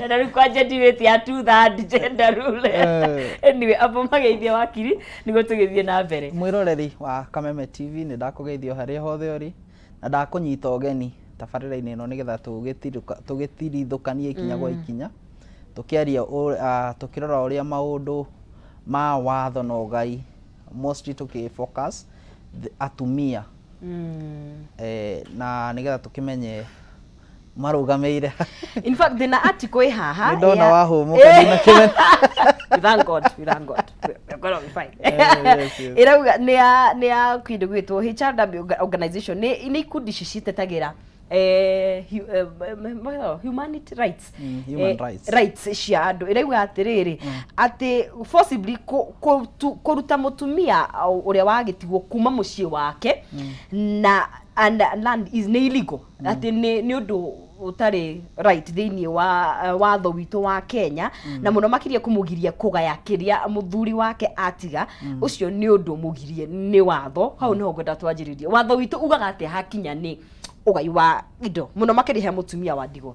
Na rukwa jadiveti ya 2/3 gender rule. Anyway, apo mageithia wakiri nigo tugithie na mbere. Mwiroreri wa Kameme TV ni ndakugeithio haria hothe uri na ndakunyita ogeni tabarĩra-inĩ ĩno nigetha tũgĩtirithũkanie ikinya gwa ikinya tukiaria tukirora uria maundu ma watho na ugai mostly tukifocus atumia na nigetha tukimenye marugameire. In fact the article ihaha ndona wahumuka ndina kimenya. Thank God, thank God. We're going to be fine. Irauga ni ya kindu gwitwo HRW organization ni ikundi cicitetagira humanity rights, rights cia andu. Irauga atiriri ati possibly kuruta mutumia uria wagitigwo kuma mucii wake na and land is illegal. Ati ni undu utari right thiini wa watho witu wa Kenya na muno makiria kumugiria kugaya kiria muthuri wake atiga ucio ni undu mugirie ni watho hau no ngwenda twanjiririe watho witu ugaga ati hakinya ni ugai wa indo muno makiria mutumia wa ndigwa.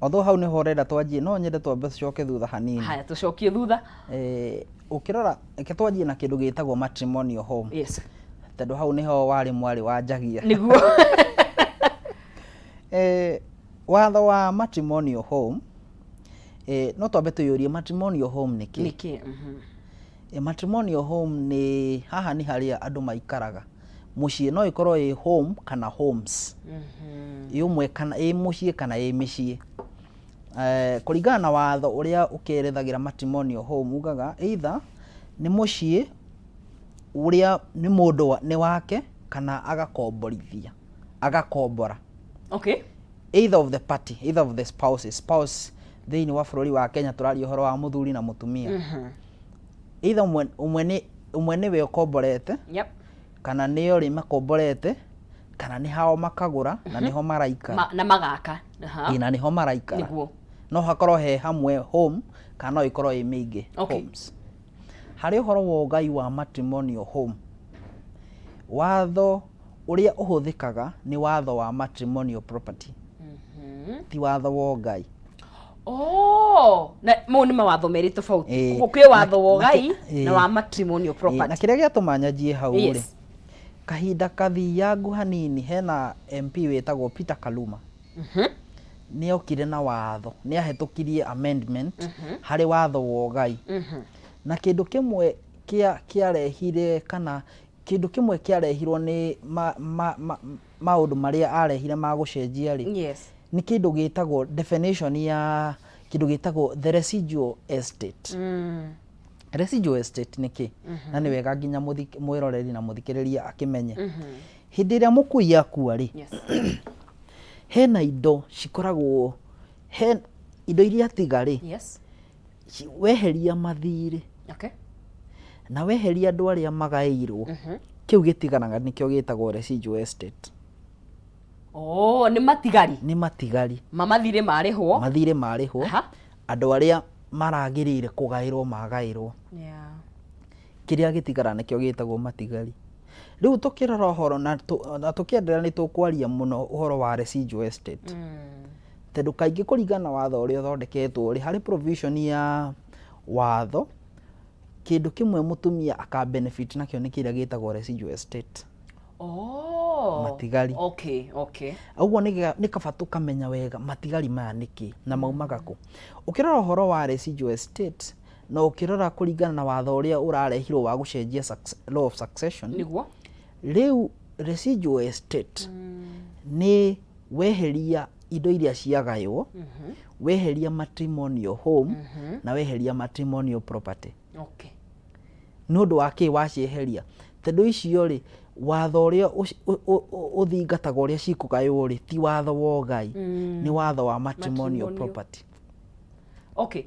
Although hau ni horenda twanjie no nyende twambe tucoke thutha hanini. Haya tucokie thutha. Ukirora eke twanjie na kindu gitagwo matrimonial home. Yes. Tondu hau niho wari mwari wa njagia. Niguo. Watho wa matrimonial home no twambe tuyurie matrimonial home niki. Niki. Matrimonial home ni haha ni haria andu maikaraga. Mucii no ikorwo i home kana homes. Yumwe kana i mucii kana i micii. Kuringana na watho uria ukirethagira matrimonial home ugaga either ni mucii uria ni mundu ni wake kana agakomborithia agakombora. Okay. Either of the party, either of the spouse thiini wa bururi wa Kenya turari uhoro wa muthuri na mutumia. Either umwe ni we ukomborete. Yep. Kana ni ori makomborete kana ni hao makagura na niho maraika na magaka. Na niho maraika. Niguo. No hakorwo he hamwe home kana no ikorwo i mingi homes. Hari uhoro wa ugai wa matrimonial home. Watho uria uhuthikaga ni watho wa matrimonial property. Ti watho wa ugai. Na mo ni mawatho meri tofauti. Kwi watho wa ugai na wa matrimonial property. Na kiria giatumanyanjie hau ri. Kahinda kathiangu hanini hena MP wetagwo Peter Kaluma. Ni okire na watho, ni ahetukirie amendment hari watho wa ugai. Na kindu kimwe kiarehire kana kindu kimwe kiarehirwo ni maundu maria arehire ma gucenjia ri. Yes. Ni kindu gitagwo definition ya kindu gitagwo the residual estate. Residual estate niki na ni wega nginya mwiroreri na muthikiriria akimenye. Hindi ria mukui akua ri. Yes. Hena indo cikoragwo indo iria tigari. Yes. Weheria mathiri. Okay. Na weheria andu aria magairwo. Kiu gitiganaga nikio gitagwo residual estate. Ni matigari. Ni matigari. Mathire marihwo. Mathire marihwo. Andu aria maragirire kugairwo magairwo. Yeah. Kiria gitigara nikio gitagwo matigari. Riu tukirora uhoro na tukiendelea ni tukwaria muno uhoro wa residual estate. Tondu kaingi kuringana watho uria thondeketwo ri hari provision ya watho kindu kimwe mutumia aka benefit nakio ni kiria gitagwo residual estate. Matigari. Okay. Augo ni kabatu kamenya wega matigari maya niki na maumaga ku. Ukirora uhoro wa residual estate no ukirora kuringana na watho uria urarehirwo wa gucenjia law of succession. Niguo. Riu residual estate ni weheria indo iria ciagaywo, weheria matrimonial home na weheria matrimonial property. Okay. Nundu wake wacieheria tondu icio ri watho uria uthingataga uria cikugaywo ri ti watho wa ugai ni watho wa matrimonial property. Okay.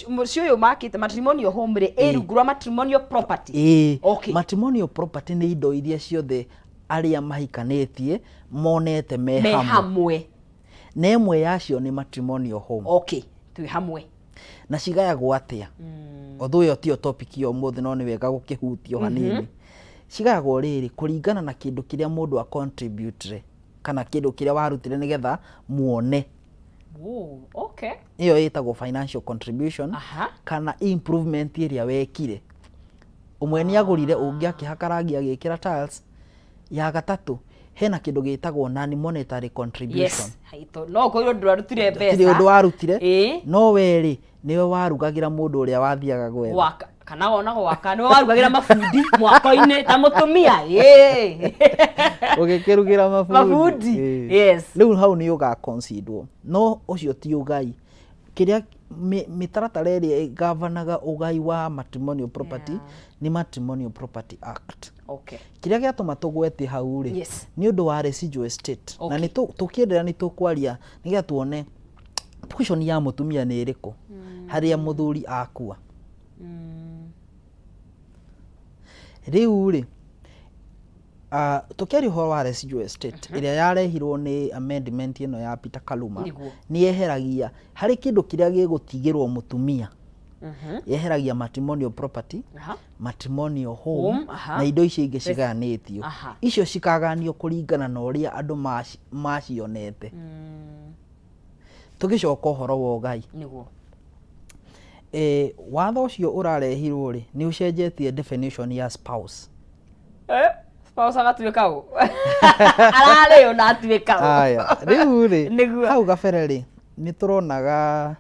Mucio makite matrimonial home ri erugura matrimonial property. Okay. Matrimonial property ni indo iria ciothe aria mahikanetie monete me hamwe. Na imwe yacio ni matrimonial home. Okay. Twi hamwe. Na cigayagwo atia? Although yo tio topic yo muthi no ni wega gukihutio hanini. Cigayagwo riri kuringana na kindu kiria mundu a contribute. kana kindu kiria warutire nigetha muone. Okay. Iyo yetagwo financial contribution kana improvement iria wekire. Umwe ni agurire ungi akihakarangia agikira tiles. Ya gatatu hena kindu gitagwo non monetary contribution. Yes. No ko ndu warutire mbeca. Tiri ndu warutire. No weri niwe warugagira mundu uria wathiaga gwetha. Waka kana wona gwaka niwe warugagira mafundi mwako-ini ta mutumia. Ugikirugira mafundi. Yes. Riu hau ni uga consider. No ucio ti ugai. Kiria mitaratara iria gavanaga ugai wa matrimonial property ni Matrimonial Property Act. Okay. Kiria giatuma tugwete hau ri ni undu wa residual estate. Na ni tukiendera ni tukwaria nigetha tuone portion ya mutumia ni iriku haria muthuri akua. Riu ri tukiari horo wa residual estate iria yarehirwo ni amendment ino ya Peter Kaluma ni yeheragia hari kindu kiria gigutigirwo mutumia. Yeheragia matrimonial property, matrimonial home, na indo icio ingi ciganitio. Icio cikaganio kuringana na uria andu macionete. Tugicoka horo wa ugai. Niguo. Watho ucio urarehirwo ri ni ucenjetie definition ya spouse. Spouse agatuika u. Arare ona atuika u. Aya, riu ri hau gabere ri ni turonaga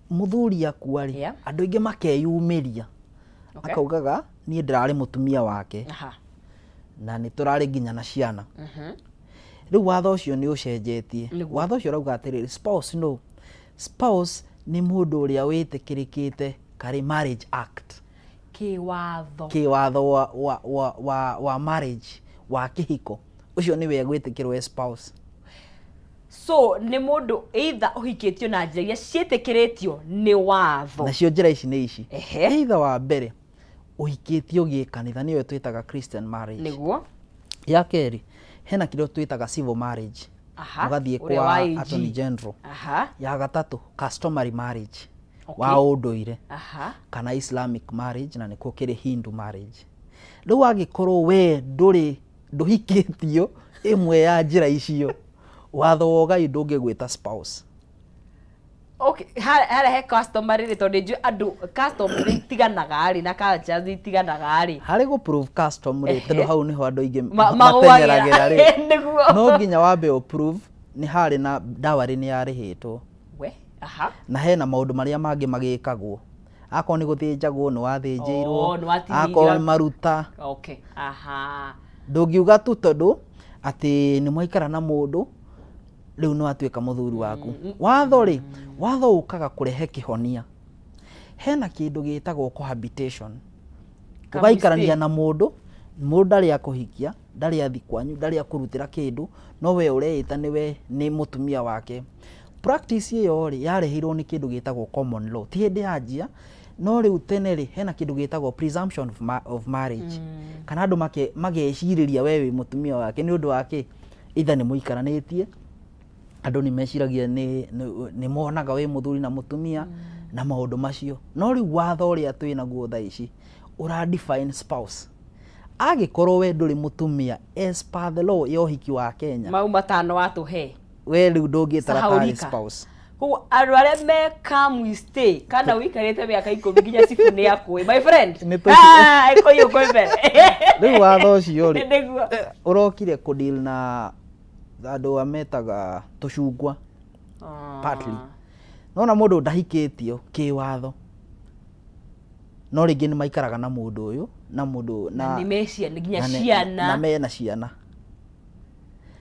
muthuri akua ri andu ingi makeyumiria. Akaugaga ni ndirari mutumia wake. Na ni turari nginya na ciana. Riu watho ucio ni ucenjetie. Watho ucio rauga atiriri spouse no. Spouse ni mundu uria witikirikite kari Marriage Act. Kiwatho wa marriage wa kihiko. Ucio ni we gwitikirwe spouse. So ni mundu either uhikitio na njira iria cietikiritio ni watho. Na cio njira ici ni ici. Either wa mbere uhikitio gikanitha niyo twitaga Christian marriage. Niguo. Ya keri hena kindu twitaga civil marriage. Ugathie kwa Attorney General. Ya gatatu customary marriage. Wa unduire. Kana Islamic marriage na niko kiri Hindu marriage. Riu agikorwo we nduhikitio imwe ya njira icio watho wa ugai ndungigwita spouse. Okay, he customary ri tondu nju andu customary tiganaga ari na culture tiganaga ari. Hari go prove customary tondu hau niho andu ingi matengeragira ri. No nginya wambe prove ni hari na dawari ni yarihitwo. Na hena maundu maria mangi magikagwo. Ako ni guthinjagwo ni wathinjirwo. Ako ni maruta. Okay. Ndungiuga tu tondu ati ni mwaikara na mundu riu no atuika muthuri waku. Watho ri watho ukaga kurehe kihonia. Hena kindu gitagwo cohabitation. Ugaikarania na mundu ndari akuhikia, ndari athi kwanyu, ndari akurutira kindu, no we ureita ni mutumia wake. Practice iyo ri yarehirwo ni kindu gitagwo common law. Ti hindi ajia no riu tene ri hena kindu gitagwo presumption of marriage. Kana andu mageciriria wewe mutumia wake ni undu wake either ni muikaranitie. Andu ni meciragia ni monaga we muthuri na mutumia na maundu macio. No riu watho ria twina guo tha ici ura define spouse. Agikorwo we nduri mutumia as per the law ya uhiki wa Kenya. Mau matano watuhe. We riu ndungitara spouse. Ko andu aria me come we stay kana wikarite miaka 10 nginya sifu ni yakwe my friend. Iko yo kwembe. Riu watho ucio ri urokire ku deal na andu ametaga tucungwa partly. Nona mundu ndahikitio kiwatho. No ringi ni maikaraga na mundu uyu na mundu na ni mecia nginya ciana na mena ciana.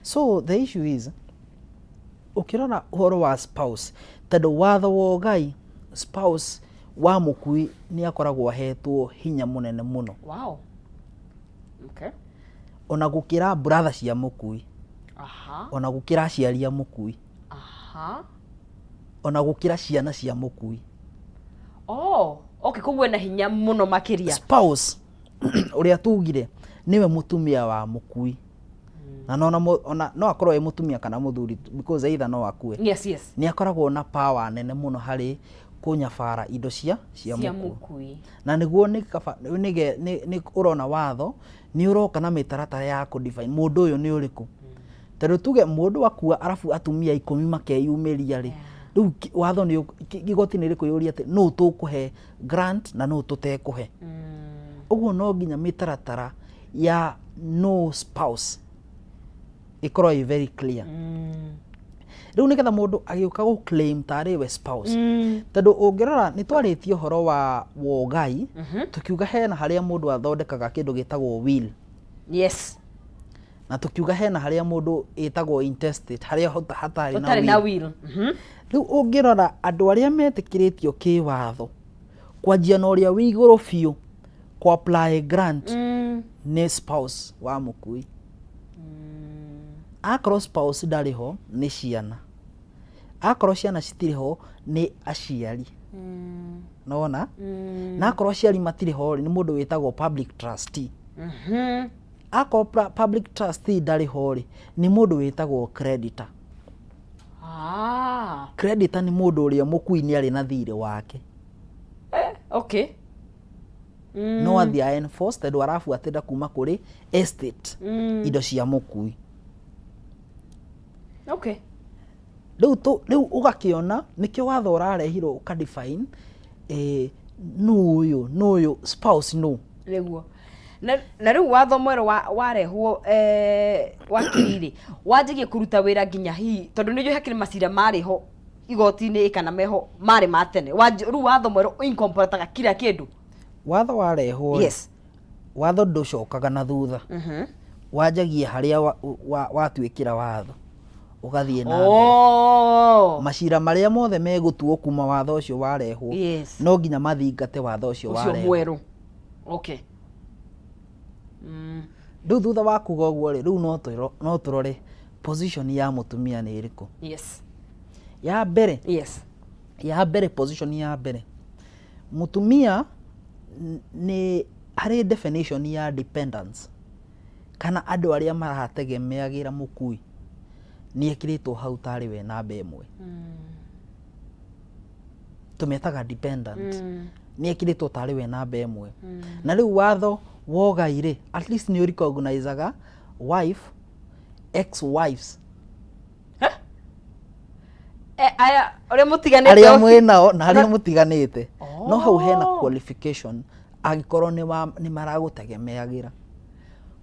So the issue is ukirona horo wa spouse tondu watho wa ugai spouse wa mukui ni akoragwo ahetwo hinya munene muno. Wow. Okay. Ona gukira brother cia mukui. Ona gukira aciari a mukui. Ona gukira ciana cia mukui. Okay, kugwe na hinya muno makiria. Spouse uria tugire niwe mutumia wa mukui. Na no akorwo e mutumia kana muthuri because either no akue. Yes. Ni akoragwo na power nene muno hari kunyabara indo cia mukui. Na niguo ni urona watho ni uroka na mitaratara ya ku define mundu uyu ni uriku. Tondũ tuge mũndũ akua arabu atumia 10 makeyumĩria rĩ. Rĩu watho nĩ igoti nĩ rĩkũyũria atĩ no tũkũhe grant na no tũtekũhe. Ũguo no nginya mĩtaratara ya no spouse ikorwo very clear. Rĩu nĩgetha mũndũ agĩũka gũ claim tarĩ we spouse. Tondũ ũngĩrora nĩ twarĩtie ũhoro wa Ugai, tukiuga hena harĩa mũndũ athondekaga kĩndũ gĩtagwo will. Yes. Na tukiuga hena harĩa mũndũ ĩtagwo intestate, harĩa hatarĩ na will. Rĩu ũngĩrora andũ arĩa metĩkĩrĩtio kĩwatho kwanjia na ũrĩa wĩ igũrũ biũ ku apply grant nĩ spouse wa mũkui. Akorwo spouse ndarĩ ho nĩ ciana. Akorwo ciana citirĩ ho nĩ aciari. Nona? Na akorwo aciari matirĩ ho nĩ mũndũ wĩtagwo public trustee. Akorwo public trustee ndarĩ ho rĩ nĩ mũndũ wĩtagwo creditor. Creditor nĩ mũndũ ũrĩa mũkui nĩ arĩ na thirĩ wake. Okay. No athia enforced tondũ arabuatĩra kuma kũrĩ estate indo cia mũkui. Okay. Rĩu ũgakĩona nĩkĩo watho ũrarehirwo ũka-define no ũyũ spouse no. Nĩguo. Na rĩu watho mwerũ warehwo wakirire wanjigie kũruta wĩra nginya hihi tondũ nĩ hakiri macira marĩ ho igoti-inĩ kana meho marĩ matene. Rĩu watho mwerũ incorporateaga kila kĩndũ. Watho warehwo. Yes. Watho ndũcokaga na thutha. Wanjagia harĩa watuĩkĩra watho. Ugathiĩ na mbere. Macira marĩa mothe megũtuo kuma watho ũcio warehwo. No nginya mathingate watho ũcio warehwo. Ũcio mwerũ. Okay. Rĩu thutha wa kuga ũguo rĩ, rĩu no tũrore position ya mũtumia nĩ ĩrĩkũ. Yes. Ya mbere. Yes. Ya mbere position ya mbere. Mũtumia nĩ harĩ definition ya dependence. Kana andũ arĩa marategemeagĩra mũkui. Nĩ ekĩrĩtwo hau tarĩ we namba ĩmwe. Tũmetaga dependent. Nĩ ekĩrĩtwo tarĩ we namba ĩmwe. Na rĩu watho Ugai rĩ, at least nĩ recognizeaga wife, ex-wives. Aya ũrĩa mũtiganĩte arĩa mwĩnao na arĩa mũtiganĩte. No hau hena qualification angĩkorwo nĩ maragũtegemeagĩra.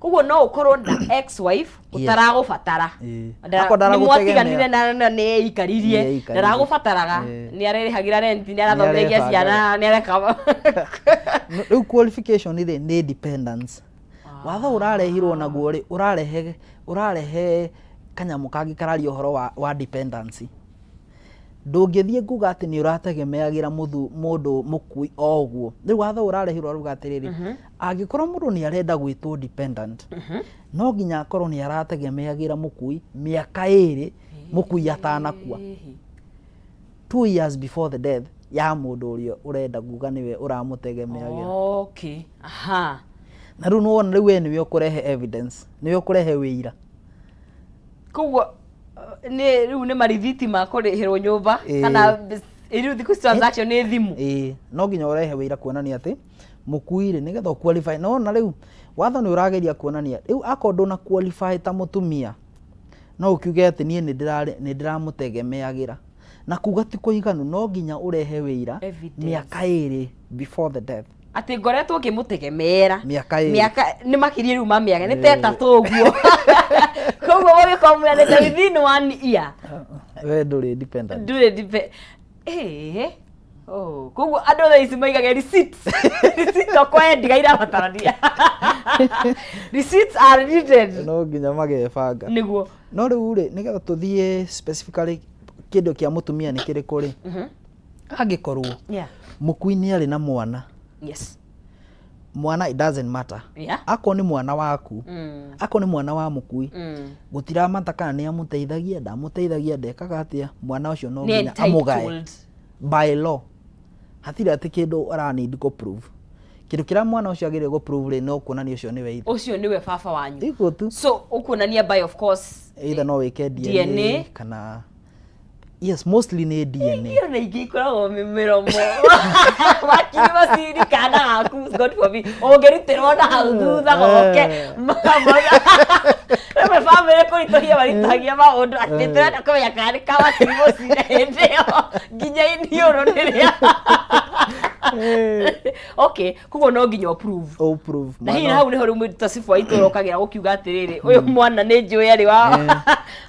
Koguo no ukorwo na ex-wife utaragũbatara. Nĩ mwatiganire na nĩ ikaririe ndaragũbataraga nĩ arerĩhagĩra rent nĩ arathomithagia ciana nĩ areka. Rĩu qualification nĩ dependence. Watho ũrarehirwo naguo rĩ ũrarehe kanyamũ kangĩ kararia ũhoro wa dependency. Ndũngĩthiĩ kuga atĩ nĩ ũrategemeagĩra mũndũ mũkui o ũguo. Rĩu watho ũrarehirwo ruga atĩrĩrĩ, angĩkorwo mũndũ nĩ arenda gwĩtwo dependent, no nginya akorwo nĩ arategemeagĩra mũkui mĩaka 2 mũkui atanakua. 2 years before the death ya mũndũ ũrĩa ũrenda kuga nĩwe ũramũtegemeagĩra. Okay. Aha. Na rĩu no rĩu we nĩwe ũkũrehe evidence, nĩwe ũkũrehe wĩira. Koguo rĩu nĩ marithiti ma kũrĩhĩrwo nyũmba kana rĩu thikũ transaction nĩ thimũ. No nginya ũrehe wĩira kuonania atĩ mũkui rĩ nĩgetha qualify. No na rĩu watho nĩ ũrageria kuonania rĩu akorwo ndũna qualify ta mũtumia no ũkiuge atĩ niĩ nĩ ndĩramũtegemeagĩra. Na kuga ti kũiganu no nginya ũrehe wĩira mĩaka 2 before the death. Atĩ ngoretwo ngĩmũtegemeera mĩaka nĩ makĩria rĩu ma mĩaka nĩ teta ũguo. Koguo ũgĩkomũra nĩ within 1 year. We ndũrĩ dependent. Koguo andũ thaa ici maigaga receipts. Receipts okwa ndiga irabatarania. Receipts are needed. No nginya magebanga. Nĩguo. No rĩu rĩ nĩgetha tũthiĩ specifically kĩndũ kĩa mũtumia nĩ kĩrĩkũ rĩ? Angĩkorwo mũkui nĩ arĩ na mwana. Yes. Mwana it doesn't matter. Ako nĩ mwana waku. Ako nĩ mwana wa mũkui. Gũtiramata kana nĩ amũteithagia ndamũteithagia ndekaga atĩa mwana ũcio no nginya amũgae. By law. Hatirĩ atĩ kĩndũ aranid kũ prove. Kĩndũ kĩrĩa mwana ũcio agĩrĩire gũ prove no kuonania ũcio nĩwe ithe. Ũcio nĩwe baba wanyu. Iko tu. So ũkuonania by of course either no wĩke DNA kana yes, mostly nĩ DNA. Iyo nĩ ingĩ ikoragwo mĩromo. Wakiri maciri kana gaku God forbid. Ũngĩrutĩrwo na hau thutha goke. Rĩmwe bamĩrĩ kũritũhia maritagia maũndũ atĩ tũrenda kũmenya kana nĩ kawatirwo cira hĩndĩ ĩyo nginya iniũrũ rĩrĩa. Okay, koguo no nginya prove. Na hihi hau nĩho rĩu mũtasibu wa itũra ũkagĩra gũkiuga atĩrĩrĩ ũyũ mwana nĩ njũĩ arĩ wa.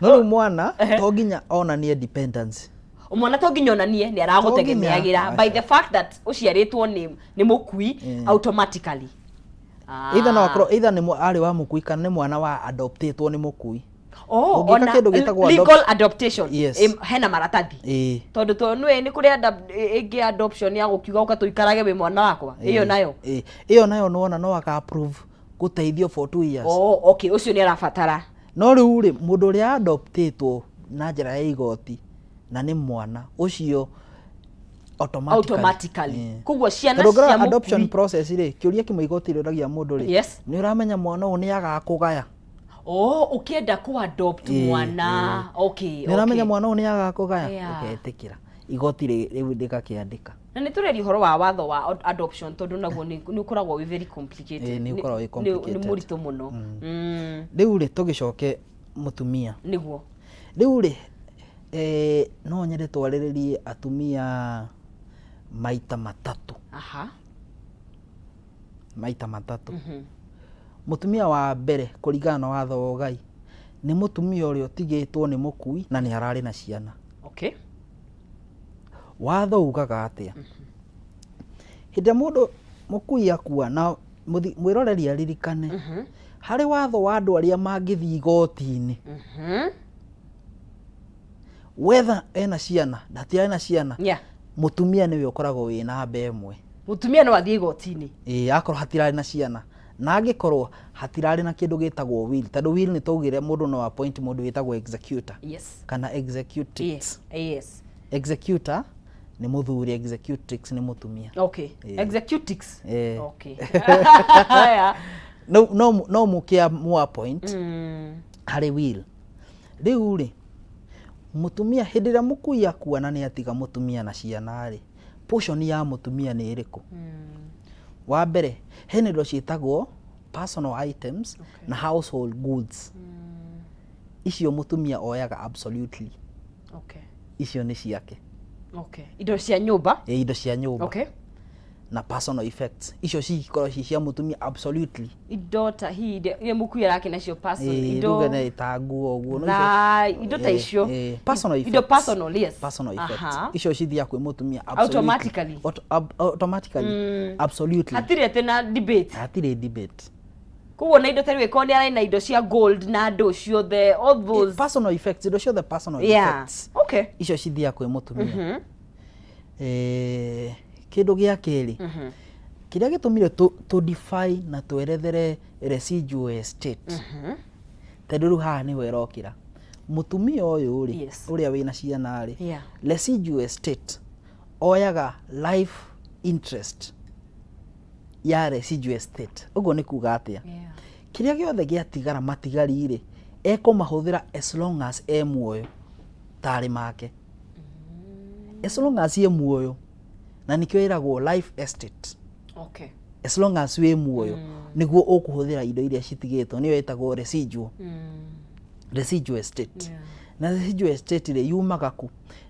No rĩu mwana to nginya onanie dependence. Mwana to nginya onanie nĩ aragũtegemeagĩra by the fact that ũciarĩtwo nĩ mũkui automatically. Either no akorwo either nĩ arĩ wa mũkui kana nĩ mwana wa adoptetwo nĩ mũkui. Ona legal adoption. Hena maratathi. Tondũ nĩ kũrĩ ĩngĩ adoption ya gũkiuga ũkatũikarage wĩ mwana wakwa. Ĩyo nayo. Ĩyo nayo nĩwona no aka approve gũteithio for 2 years. Okay, ũcio nĩ arabatara. No rĩu rĩ mũndũ ũrĩa adoptetwo na njĩra ya igoti na nĩ mwana ũcio automatically. Koguo ciana cia adoption process rĩ kĩũria kĩmwe igoti rĩũragia mũndũ rĩ nĩ ũramenya mwana ũyũ nĩ agakũgaya. Ukienda ku adopt mwana. Okay. Nĩ ũramenya mwana ũyũ nĩ agakũgaya ũgetĩkĩra igoti rĩu rĩgakĩandĩka. Na nĩ tũreri ũhoro wa watho wa adoption tondũ naguo nĩ ũkoragwo very complicated. Nĩ ũkoragwo very complicated. Nĩ mũritũ mũno. Rĩu rĩ tũgĩcoke mũtumia. Nĩguo. Rĩu rĩ no nyende twarĩrĩrie atumia maita matatũ. Maita matatũ. Mutumia wa mbere kũringana na watho wa Ugai nĩ mutumia ũrĩa ũtigĩtwo nĩ mũkui na nĩ ararĩ na ciana. Okay. Watho ugaga atĩa? Hĩndĩ mũndũ mũkui akua na mwĩroreri aririkane harĩ watho wa andũ arĩa mangĩthiĩ igoti-inĩ. Whether ena ciana ndatirarĩ na ciana. Mutumia nĩwe ũkoragwo wĩ namba ĩmwe. Mutumia no athiĩ igoti-inĩ. Akorwo hatirarĩ na ciana. Na angĩkorwo hatirarĩ na kĩndũ gĩtagwo will. Tondũ will nĩ twaugire mũndũ no appoint mũndũ wĩtagwo executor. Kana executrix. Executor nĩ mũthuri, executrix nĩ mutumia. Okay. Executrix. Okay. No mũkĩa mu appoint harĩ will. Rĩu rĩ mutumia hĩndĩ ĩrĩa mũkui akua na nĩ atiga mutumia na ciana rĩ portion ya mutumia nĩ ĩrĩkũ? Wa mbere hena indo ciĩtagwo personal items na household goods. Icio mutumia oyaga absolutely. Okay. Icio nĩ ciake. Okay. Indo cia nyũmba? Indo cia nyũmba. Okay. Na personal effects. Icio cikorwo cia mutumia absolutely. Indo ta ile mũkui arake nacio personal. Indo nĩ ta nguo ũguo. Na indo ta icio. Personal effects. Indo personal, yes. Personal effects. Icio cithia kwĩ mutumia automatically. Automatically. Absolutely. Hatirĩ tena debate. Hatirĩ debate. Koguo na indo ta rĩu ĩkorwo nĩ arĩ na indo cia gold na ndũ ciothe all those personal effects, indo ciothe personal effects. Okay. Icio cithia kwĩ mutumia. Kĩndũ gĩa kerĩ kĩrĩa gĩtũmire to define na twerethere residual estate. Tondũ rĩu haha nĩwe ĩrokĩra mutumia ũyũ rĩ ũrĩa wĩna ciana rĩ residual estate oyaga life interest ya residual estate. Ũguo nĩ kuga atĩa? Kĩrĩa gĩothe gĩatigara matigari rĩ ekũmahũthĩra as long as muoyo tarĩ make. As long as muoyo na nikio ĩragwo life estate. Okay. As long as we muoyo niguo ũkũhũthĩra indo iria citigĩtwo nĩyo ĩtagwo residual. Residual estate. Na residual estate rĩ yumaga ku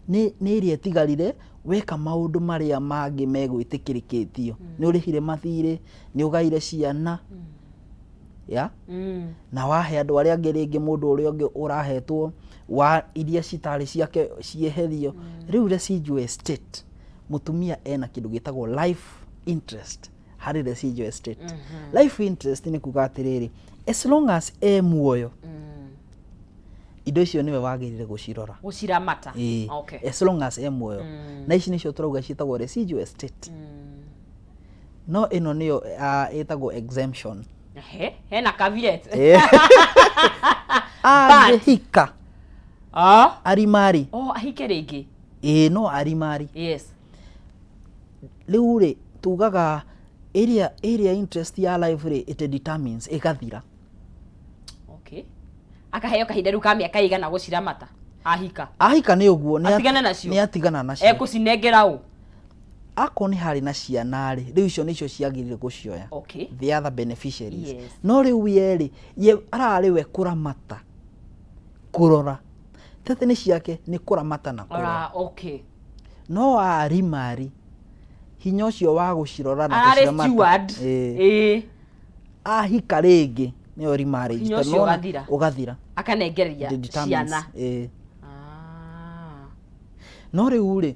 nĩ iria ĩtigarire weka maũndũ marĩa mangĩ megwĩtĩkĩrĩkĩtio. Nĩ ũrĩhire mathirĩ, nĩ ũgaire ciana. Na wahe andũ arĩa angĩ rĩngĩ mũndũ ũrĩa ũngĩ ũrahetwo wa iria citarĩ ciake cieherio. Rĩu residual estate mutumia ena kĩndũ gĩtagwo life interest harĩ residual estate. Life interest nĩ kuga atĩrĩrĩ as long as muoyo indo icio nĩwe wagĩrĩire gũcirora gũciramata. Okay. As long as muoyo na ici nĩcio tũrauga ciĩtagwo residual estate. No ĩno nĩyo ĩtagwo exemption. Hena caveat. Hika arimari. Ahike rĩngĩ. No arimari. Yes. Rĩu rĩ tugaga area interest ya life rĩ it determines ĩgathira. Okay. Akaheo kahinda rĩu ka mĩaka igana gũciramata ahika. Ahika nĩ ũguo nĩ atigana nacio. Nĩ atigana nacio. Ekũcinengera ũ? ako ni hari na ciana ri riu icio nicio ciagirire gucioya Okay. the other beneficiaries. Yes. No riu yeri ye arari we kuramata kurora tete ni ciake ni kuramata na kurora. Okay. No ari mari hinya ucio wa gucirora na kuciramata ahika ringi ni ori marriage hinya ucio ugathira akanengereria ciana. No riu ri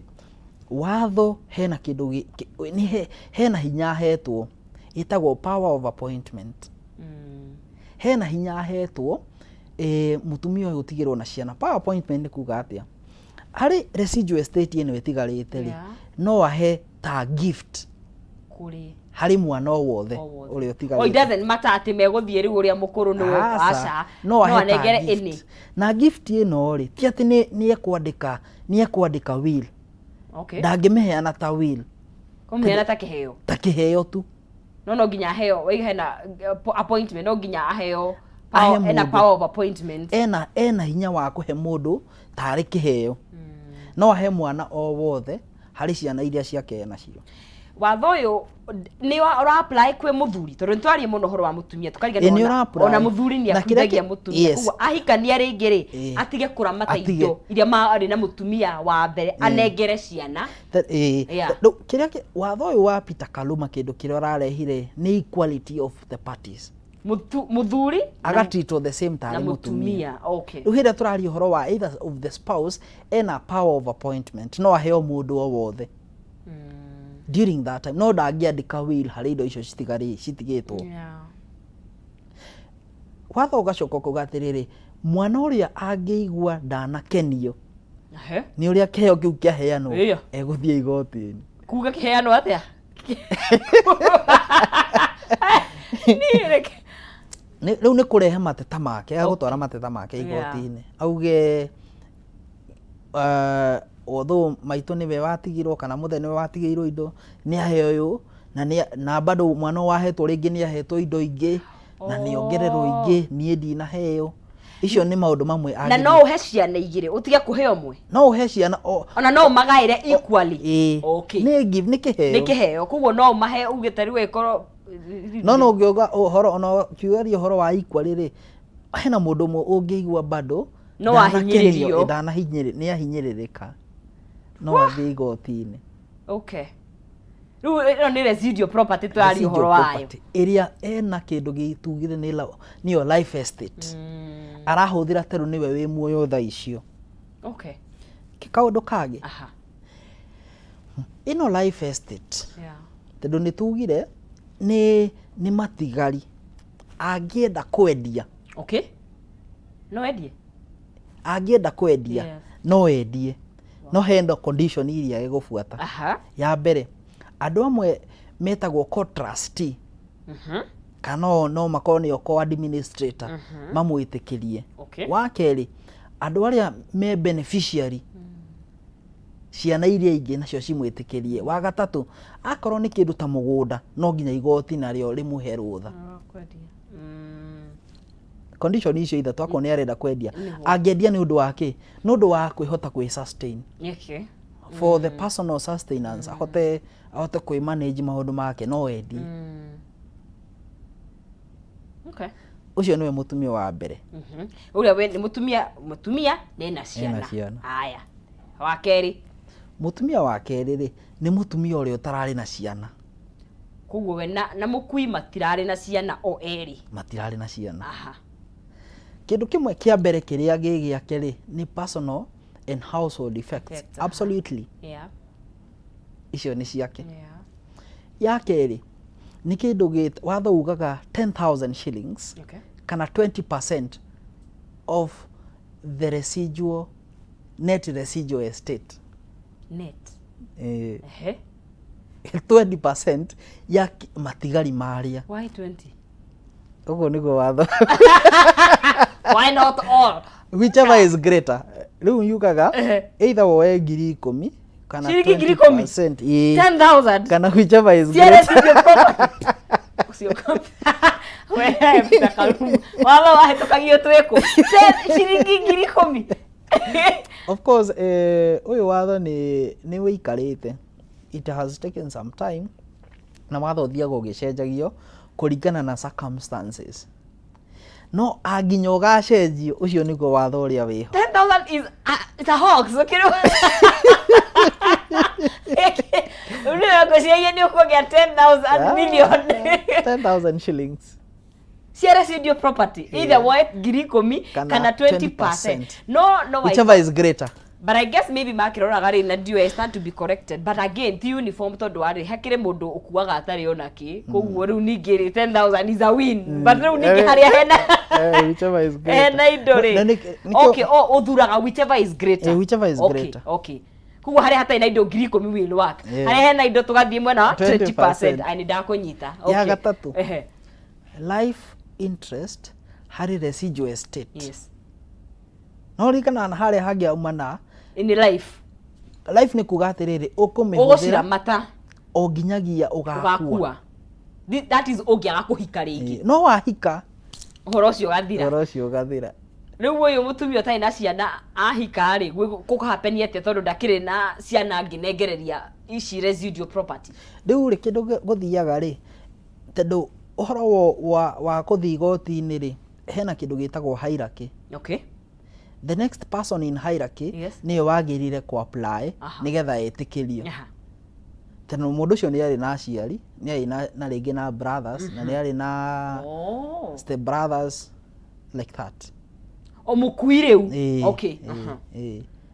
watho hena kindu ni hena hinya hetwo itagwo power of appointment. Hena hinya hetwo mutumia uyu utigirwo na ciana. Power appointment ni kuga atia hari residual estate ino itigarite ri no ahe ta gift kuri hari mwana wothe uri utigarite. It doesn't matter ati meguthie riu uria mukuru ni aca no anegere ini na gift ino ri ti ati ni ekwandika will. Okay. Ndangĩmĩheana ta will. Kũmĩheana ta kĩheo tu. No nginya aheo, hena appointment, no nginya aheo power of appointment. Ena hinya wa kũhe mũndũ tarĩ kĩheo. No ahe mwana o wothe harĩ ciana iria ciake nacio. Watho ũyũ nĩ ora apply kwĩ muthuri tondũ nĩtwarie mũno horo wa mutumia tukarigana ona muthuri nĩ akũithagia mutumia kuo ahikania rĩngĩ rĩ atige kuramata indo iria marĩ na mutumia wa mbere anengere ciana. Kĩrĩa watho ũyũ wa Peter Kaluma kĩndũ kĩrĩa ũrarehire nĩ equality of the parties. Muthuri agatreat the same time mutumia. Okay. Rĩu hĩndĩ tũraria ũhoro wa either of the spouse ena power of appointment no aheo mũndũ o wothe. During that time no ndangĩandĩka will harĩ indo icio citigĩtwo. Watho ũgacoka kuga atĩrĩrĩ mwana ũrĩa angĩigua ndanakenio nĩ ũrĩa kĩheo kĩu kĩaheanwo egũthiĩ igoti-inĩ. Kuga kĩheanwo atĩa? Rĩu nĩ kũrehe mateta make agũtwara mateta make igoti-inĩ auge although maitũ niwe watigirwo kana muthe niwe watigirwo indo ni aheo uyu na bado mwana wahetwo ringi ni ahetwo indo ingi na ni ongererwo ingi nie ndinaheo. Icio ni maundu mamwe na no uhe ciana igire utige kuheo mwe. No uhe ciana ona no magaire equally. Okay. Ni give ni kiheo kuguo no mahe ugitari wekoro no ngioga uhoro ona kiuria uhoro wa equally ri hena mundu mwe ungiigua bado no ahinyiririo ni ahinyiririka no athi igoti-inĩ. Okay. Riu ni residual property twari uhoro wayo iria ena kindu gitugire niyo life estate. Arahuthira teru niwe wi muoyo tha icio. Okay. Kaundu kage ino life estate tondu ni tugire ni matigari angienda kwendia. Okay. No endie angienda kwendia no endie. No hendo condition iria igubuata. Ya mbere andu amwe metagwo co-trustee kana no makoni co-administrator mamwitikirie. Wa keri andu aria me beneficiary ciana iria ingi nacio cimwitikirie. Wa gatatu akorwo ni kindu ta mugunda no nginya igoti nario rimuhe rutha. Condition icio ithatu akoni arenda kwendia angendia ni undu wake no undu wa kwihota kwi sustain. Okay. For the personal sustenance ahote kwi manage maundu make no endi. Okay. Ucio niwe mutumia wa mbere. Uria we ni mutumia nena ciana. Haya. Wa keri mutumia wa keri ri ni mutumia uria utarari na ciana. Kuguo we na mukui matirari na ciana o eri. Matirari na ciana. Kindu kimwe kia mbere kiria gigia keri ni personal and household effects. Absolutely. Icio ni ciake. Ya keri ni kindu watho ugaga 10,000 shillings kana 20% of the residual net residual estate. Net 20% ya matigari maria. Why 20? Ugo niko watho. Why not all? Whichever is greater. Riu yukaga either woe 10,000 kana 20%. 10,000 kana whichever is greater. Sio kama wewe mtakalumu wala wahitokagio tweko shilingi 10,000. Of course uyu watho ni wikarite it has taken some time na watho thiaga ugicenjagio kuringana na circumstances. No aginyo gacenjio ucio niko watho uria wiho. 10,000 is it's a hoax, okay? Unataka kushia ni uko get 10,000 million. 10,000 shillings. Share studio property. Either way, giri komi kana 20%. No, whichever is greater. But I guess maybe makirora gari na due stand to be corrected. But again, the uniform to do ari hakire mundu ukuaga atari onaki. Koguo riu ningiri 10,000 is a win. But riu ningi haria hena. Whichever is greater. Hena indore. Okay, uthuraga whichever is greater. Whichever is greater. Okay. Koguo haria hata ina indo ngiri 10 will work. Haria hena indo tugathie mwena 20%. Ani ndakunyita. Okay. Ya gatatu. Life interest hari residual estate. Yes. No rikana na haria hagia umana in life ni kuga atiriri ukumihũthĩra mata o nginyagia ugakua. That is ogiaga kuhika ringi. No wahika horo ucio gathira. Riu uyu mutumia utai na ciana ahika ri gukahapenia ate tondu ndakire na ciana nginengereria ici residual property. Riu ri kindu guthiaga ri tondu uhoro wa kuthi igoti-ini ri hena kindu gitagwo hierarchy. Okay. The next person in hierarchy niyo wagirire ku apply nigetha etikirio. Teno mundu ucio ni ari na aciari, ni ari na ringi na brothers, na ni ari na step brothers like that. O mukui riu. Okay.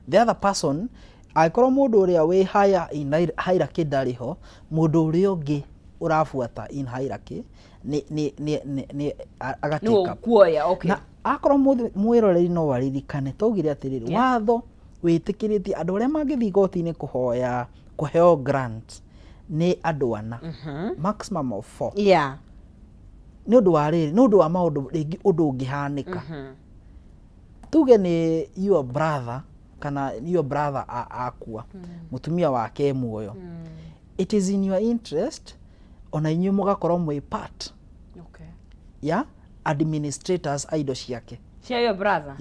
The other person aikoro mundu uria we higher in hierarchy ndariho, mundu uria ungi urafuata in hierarchy ni agatika kuoya. Okay. Na akoro mwiroreri no waririkane togire atiriri watho witikiritie andu aria mangithi igoti-ini kuheo grant ni andu ana maximum of 4. Ni undu wa riri, ni undu wa maundu ringi undu ungihanika. Tuge ni your brother kana your brother akua mutumia wake muoyo. It is in your interest ona inyu mugakorwo mwi part ya administrators aido ciake cia your brother.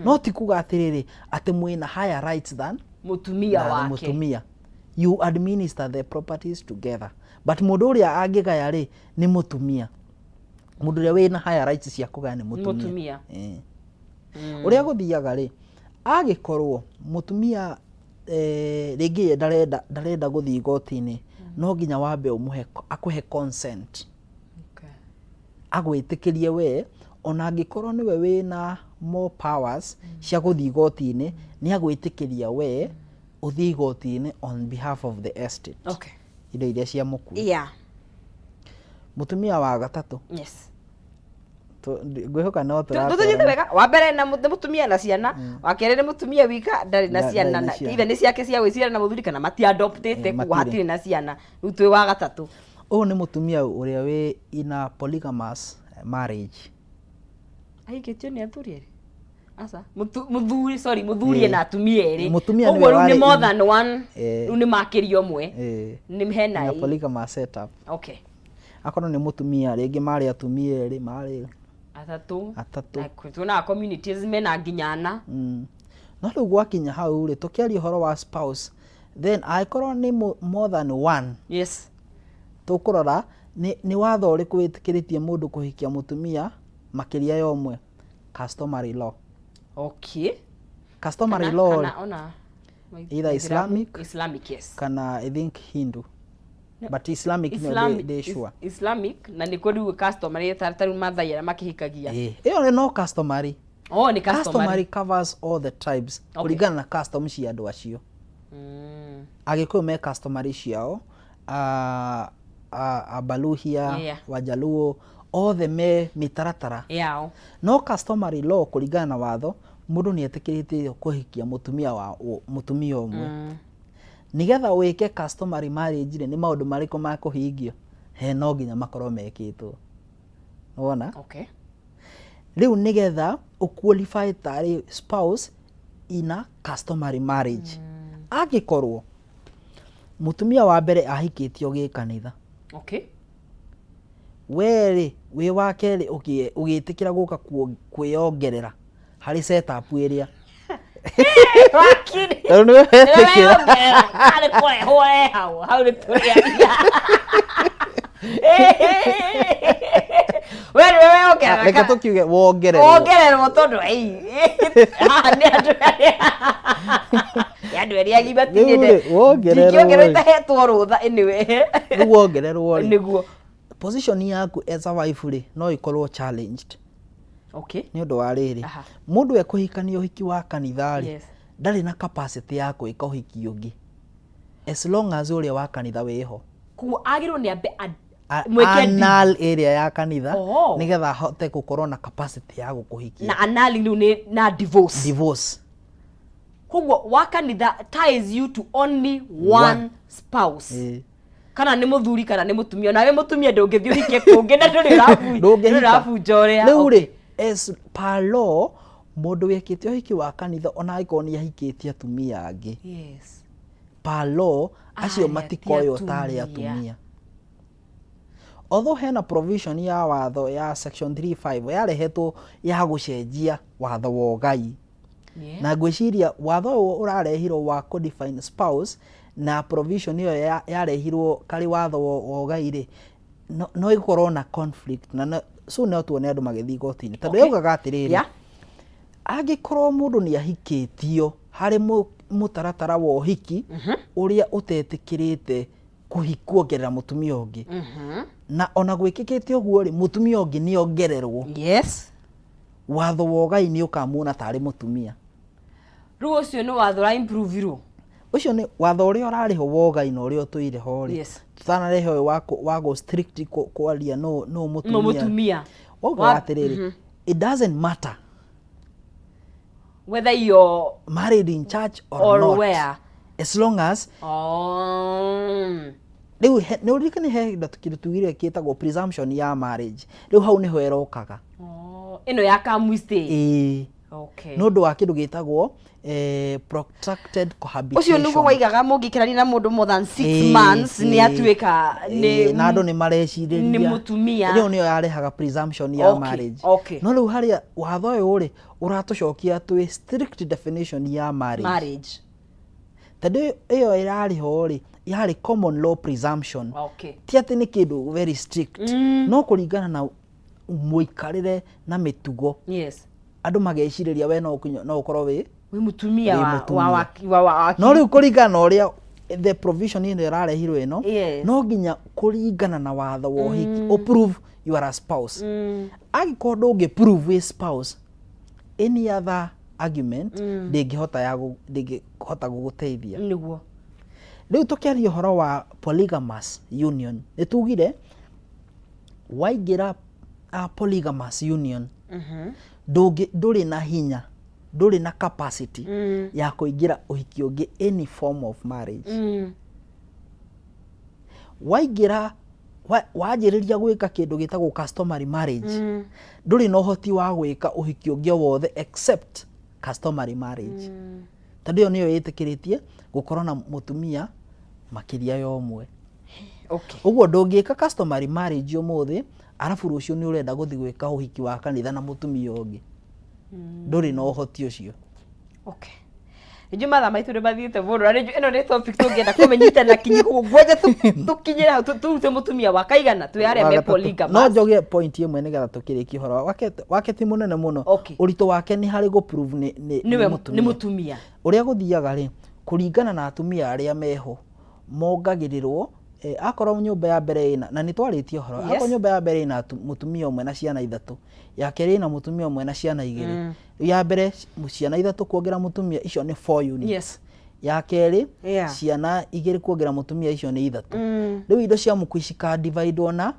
No ti kuga atiriri ati mwina higher rights than mutumia wake. Mutumia, you administer the properties together, but mundu uria angigaya ri ni mutumia. Mundu uria wina higher rights cia kugaya ni mutumia. Uria guthiaga ri agikorwo mutumia ringi ndarenda guthi igoti-ini, no nginya wambe umuhe akuhe consent. Agwitikirie we ona angikorwo niwe wina more powers cia guthi igoti-ini, ni agwitikiria we uthi igoti-ini on behalf of the estate. Okay. Indo iria cia muku. Mutumia wa gatatu. Yes. Ngwihoka no tuthithie wega wa mbere na mutumia na ciana, wa kere ni mutumia wika ndari na ciana na even ni ciake cia gwicira na muthuri kana mati adoptete ku hatiri na ciana. Riu twi wa gatatu. O ni mutumia uria we ina polygamous marriage. Aiketio ni athuri eri. Asa muthuri na atumia eri. Mutumia ni wale ni more than one. Ni makirio mwe. Ni hena ina polygamous setup. Okay. Akorwo ni mutumia ringi mari atumia eri mari atatu. Tuna communities mena nginyana. No riu gwakinya hau ri tukiaria horo wa spouse, then aikorwo ni more than one. Yes. Tukurora ni watho uriku witikiritie mundu kuhikia mutumia makiria yomwe. Customary law. Okay. Customary law ona either Islamic yes. Kana I think Hindu. But Islamic they sure. Islamic na ni kodi customary tartaru mathayera makihikagia. Iyo no customary. Ni customary. Customary covers all the tribes. Kuringana na customs cia andu acio. Agikuyu me customary ciao. Abaluhia, Wajaluo, all the me mitaratara. No customary law kuringana na watho, mundu ni etikiritie kuhikia mutumia umwe. Nigetha wike customary marriage ni maundu mariko ma kuhingio. No nginya makorwo mekitwo. Wona? Okay. Riu nigetha uqualify tari spouse ina customary marriage. Agikorwo mutumia wa mbere ahikitio gi kanitha. Okay. Weri wi wa keri ugitikira guka kwiongerera hari setup iria wakiri Tondũ nĩwe wetĩkĩra. Arĩ kũrehwo hau nĩ tũrĩaria. Wewe ongerera. Reke tũkiuge wongererwo. Wongererwo tondũ haha nĩ andũ erĩ agima tinyende. Wongererwo. Ndingĩongererwo itahetwo rũtha anyway. Rĩu wongererwo rĩ. Nĩguo. Position yaku as a wife rĩ no ikorwo challenged. Okay. Nĩ ũndũ wa rĩrĩ. Mũndũ ekũhikania ũhiki wa kanitha rĩ. Ndarĩ na capacity ya gwĩka ũhiki ũngĩ. As long as ũrĩa wa kanitha wĩho. Kuo agĩrĩirwo nĩ ambe anal area ya kanitha nigetha ahote gukorwo na capacity ya gũkũhikia. Na anal ni na divorce. Divorce. Koguo wa kanitha ties you to only one spouse. Kana nĩ mũthuri kana nĩ mũtumia. Nawe mũtumia ndũngĩthiĩ ũhike kũngĩ na ndũrĩrabunja ũrĩa. Rĩu rĩ as per law mũndũ wĩkĩte ũhiki wa kanitha ona angĩkorwo nĩ ahikĩtie atumia angĩ. Yes. Per law acio matikoywo tarĩ atumia. Although hena provision ya watho ya section 35 yarehetwo ya gũcenjia watho wa Ugai. Na ngwĩciria watho ũyũ ũrarehirwo wa codifying spouse na provision ĩyo yarehirwo karĩ watho wa Ugai rĩ no ikorwo na conflict na so no tuone andũ magĩthiĩ goti-inĩ. Tondũ yaugaga atĩrĩrĩ. Angĩkorwo mũndũ nĩ ahikĩtio harĩ mũtaratara wa ũhiki ũrĩa ũtetĩkĩrĩte kuongerera mũtumia ũngĩ. Na ona gwĩkĩkĩte ũguo rĩ mũtumia ũngĩ nĩ ongererwo. Yes. Watho wa Ugai nĩ ũkamuona tarĩ mũtumia. Rĩu ũcio nĩ watho ra improve ro. Ũcio nĩ watho ũrĩa ũrarĩho wa Ugai na ũrĩa ũtũire ho rĩ. Yes. Tutanarehe wa go strict kwaria no mũtumia. No mũtumia. Oga atĩrĩrĩ. It doesn't matter whether you're married in church or not. Where. As long as rĩu nĩ ũririkane he kĩndũ tugire kĩtagwo presumption ya marriage. Rĩu hau nĩho erokaga. Ĩno ya kamwiste. Okay. No ũndũ wa kĩndũ gĩtagwo protracted cohabitation. Ũcio nĩguo waigaga mũngĩkĩrania na mũndũ more than 6 months nĩ atuĩka na andũ nĩ marecirĩria nĩ mũtumia. Rĩu nĩyo yarehaga presumption ya marriage. No rĩu harĩa watho ũyũ rĩ ũratũcokia twĩ strict definition ya marriage. Tondũ ĩyo ĩrarĩho rĩ yarĩ common law presumption. Ti atĩ nĩ kĩndũ very strict. No kũringana na mũikarĩre na mĩtugo. Yes. Andũ magecirĩria we no ũkorwo wĩ mũtumia wa no rĩu kũringana na ũrĩa the provision ĩno ĩrarehirwo ĩno no nginya kũringana na watho wa ũhiki prove you are a spouse. Angĩkorwo ndũngĩ-prove wĩ spouse any other argument ndĩngĩhota gũgũteithia. Nĩguo. Rĩu tũkĩaria ũhoro wa polygamous union nĩ tugire waingĩra polygamous union ndũrĩ na hinya ndũrĩ na capacity ya kũingĩra ũhiki ũngĩ any form of marriage. Waingĩra wanjĩrĩria gwĩka kĩndũ gĩtagwo customary marriage ndũrĩ na ũhoti wa gwĩka ũhiki ũngĩ wothe except customary marriage. Tondũ ĩyo nĩyo ĩtĩkĩrĩtie gũkorwo na mũtumia makĩria ya ũmwe. Ũguo ndũngĩka customary marriage ũmũthĩ arabu rũciũ nĩ ũrenda gũthiĩ gwĩka ũhiki wa kanitha na mũtumia ũngĩ. Ndũrĩ na ũhoti ũcio. Nĩjũ mathaa maitũ nĩ mathiĩte mũno na ĩno nĩ topic tũngĩenda kũmenyita na kinyi kũgwetha tũkinyĩre hau tũrute mũtumia wa kaigana twĩ arĩa me polygamous. No njoge point ĩmwe nĩgetha tũkĩrĩkie ũhoro wake ti mũnene mũno. Ũritũ wake nĩ harĩ gũ-prove nĩ mũtumia. Ũrĩa gũthiaga rĩ kũringana na atumia arĩa meho mongagĩrĩrwo akorwo nyũmba ya mbere ina na nĩ twarĩtie ũhoro akorwo nyũmba ya mbere ina mũtumia ũmwe na ciana ithatũ ya kerĩ ina mũtumia ũmwe na ciana igĩrĩ ya mbere ciana ithatũ kuongerera mũtumia icio nĩ 4 units. Ya kerĩ ciana igĩrĩ kuongerera mũtumia icio nĩ ithatũ. Rĩu indo cia mũkui cika divide ona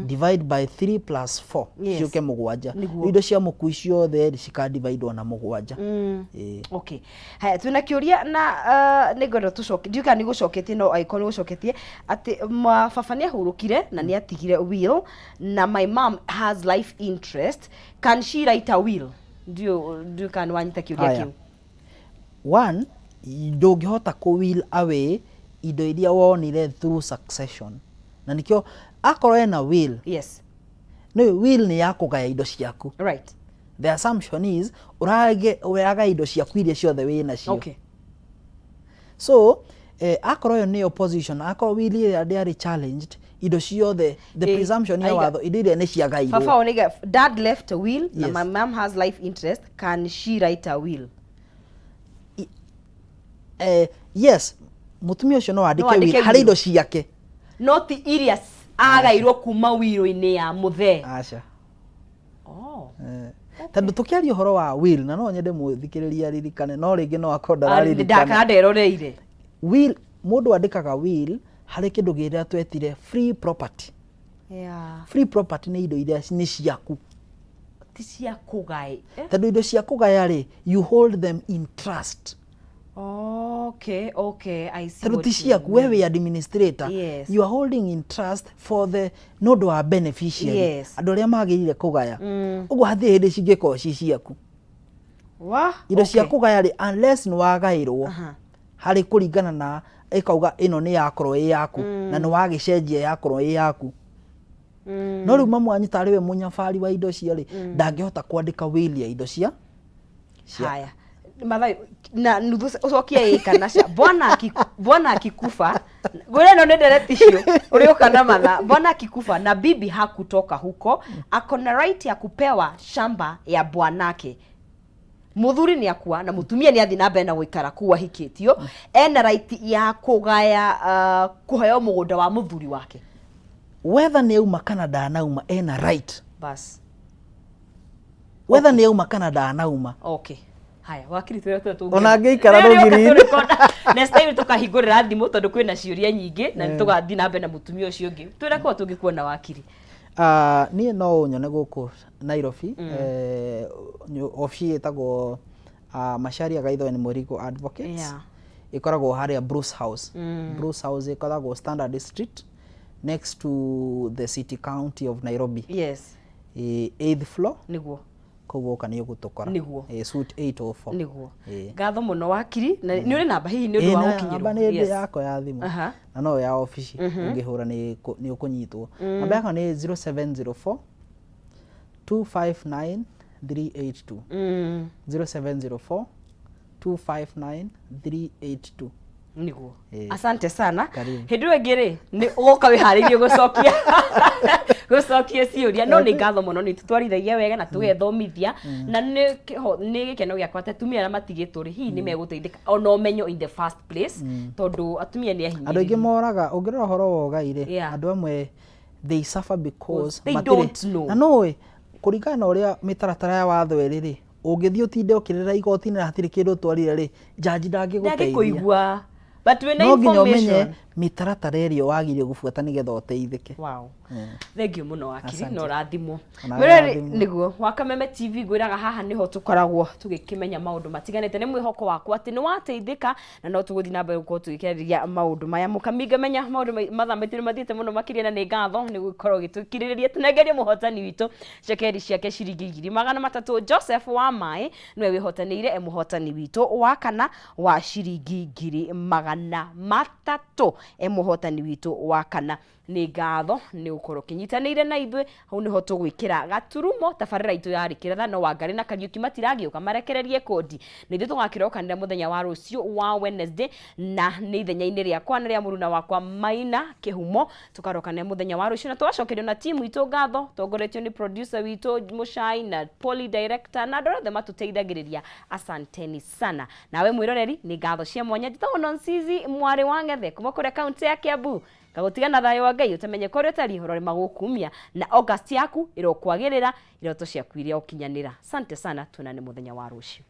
divide by 3 plus 4 ciũke mũgwanja. Rĩu indo cia mũkui ciothe cika divide ona mũgwanja. Okay. Haya twina kĩũria na nĩngwenda tũcoke ndiuka nĩ gũcoketie no icon gũcoketie atĩ baba nĩ ahurũkire na nĩ atigire will na my mom has life interest, can she write a will? Ndiuka nĩ wanyita kĩũria kĩu. One, ndũngĩhota ku will away indo iria wonire through succession. Na nikio akorwo ena will. Yes. No will ni ya kũgaya indo ciaku. Right. The assumption is uraga indo ciaku iria ciothe wina cio. Okay. So akorwo yo ni opposition, akorwo will iria are challenged, indo ciothe, the presumption ya watho indo iria ni ciagairwo. Papa oniga, dad left a will, yes. My mom has life interest, can she write a will? Yes, mutumia ucio no andike will hari indo ciake. Not iria agairwo kuma wiro-ini ya muthe. Acha. Oh. Tandu tukiaria horo wa will na no nyende muthikiriria ririkane no ringi no akondarari ndakanderoreire. Will, mundu andikaga will hari kindu giria twetire free property. Yeah. Free property ni indo iria ni ciaku. Ti cia kugai. Tandu indo cia kugaya ri, you hold them in trust. Okay, I see. Tandu ti ciaku, wewe administrator, yes. You are holding in trust for the nodo wa beneficiary. Yes. Andu aria magirire kugaya. Ugo hathi hindi cingiko ci ciaku. Wa? Indo cia kugaya ri unless ni wagairwo. Hari kuringana na ikauga ino ni yakorwo i yaku na ni wagicenjia yakorwo i yaku. No riu mamu anyu tariwe munyabari wa indo cia ri ndangihota kwandika will ya indo cia. Haya. Mathai na nuthu ucokia ikana cia bwana akikufa gwire no ndere tissue uri ukana matha bwana akikufa na bibi hakutoka huko akona right ya kupewa shamba ya bwanake. Muthuri ni akua na mutumia ni athi na mbere na guikara kuwa hikitio ena right ya kugaya kuheo mugunda wa muthuri wake. Whether ni uma kana ndanauma ena right. Bas. Whether ni uma kana ndanauma. Okay. Haya, wakiri tu ona ngeikara rugiri next time tukahingurira thimu tondu kwina ciuria nyingi na nitugathi na mbere na mutumia ucio ungi twira kwa tungikuona wakiri. Ni no nyone guku Nairobi ofisi etagwo Macharia Gaitho ni Murigo Advocates. Yeah. Ikoragwo haria Bruce House. Bruce House ikoragwo Standard Street next to the City County of Nairobi. Yes. 8th floor. Niguo. Koguo kana yugutokora. Niguo. Suite 804. Niguo. Gatho muno wakiri na ni uri namba hihi ni undu wa gukinyirwo. Namba ni yako ya thimu. Na no ya office ungihura ni ukunyitwo. Namba yako ni 0704 259 382. 0704 259 382. Niguo. Asante sana. Hindu engiri ni ugoka wiharirie gucokia ciuria no ni ngatho muno ni tutwarithagia wega na tugethomithia na ni gikeno giakwa atumia na matigitwo ri hihi ni meguteithika ona umenyo in the first place tondu atumia ni ahinyiririe. Andu ingi moraga ungirora horo wa ugaire andu amwe they suffer because they don't know. Na no kuringana na uria mitaratara ya watho eri ungithii utinde ukirira igoti na hatiri kindu twarire ri jaji ndangiguteithia. But when no information mitaratara erio wagire gubuata nigetha uteithike. Wow. Thank you muno wakiri no rathimo. Mwere niguo wa Kameme TV gwiraga haha niho tukoragwo tugikimenya maundu matiganete ni mwihoko wakwa ati ni wateithika na no tuguthi na mbere gukorwo tugikiriria maundu maya mukaminga menya maundu mathambitie mathiete muno makiria na ni ngatho ni gukorwo gitukiriria tunengerie muhotani witu cekeri ciake ciringi 300 Joseph wa Mai niwe wihotanire muhotani witu wa kana wa ciringi 300 muhotani witu wa kana ni ngatho ni ukorwo kinyitanire na ithui hau niho tugwikira gaturumo tabarira itu ya rikiratha no wangari na Kariuki matiragiuka marekererie kodi ni ithui tugakirokanira muthenya wa rucio wa Wednesday na ni ithenya-ini riakwa na ria muruna wakwa Maina Kihumo tukarokanira muthenya wa rucio na twacokerio na timu itu ngatho tongoretio ni producer witu Mushai na Poly director na ndoro the matuteithagiriria. Asanteni sana nawe mwiroreri ni ngatho cia mwanya njitagwo Nonsizi mwari wa Ngethe kuma kuri kaunti ya Kiambu gagotiga na thayo wa Ngai utamenye kore utari horore magukumia na August yaku irokwagirira iroto ciaku iria ukinyanira. Asante sana tunane muthenya wa rucio.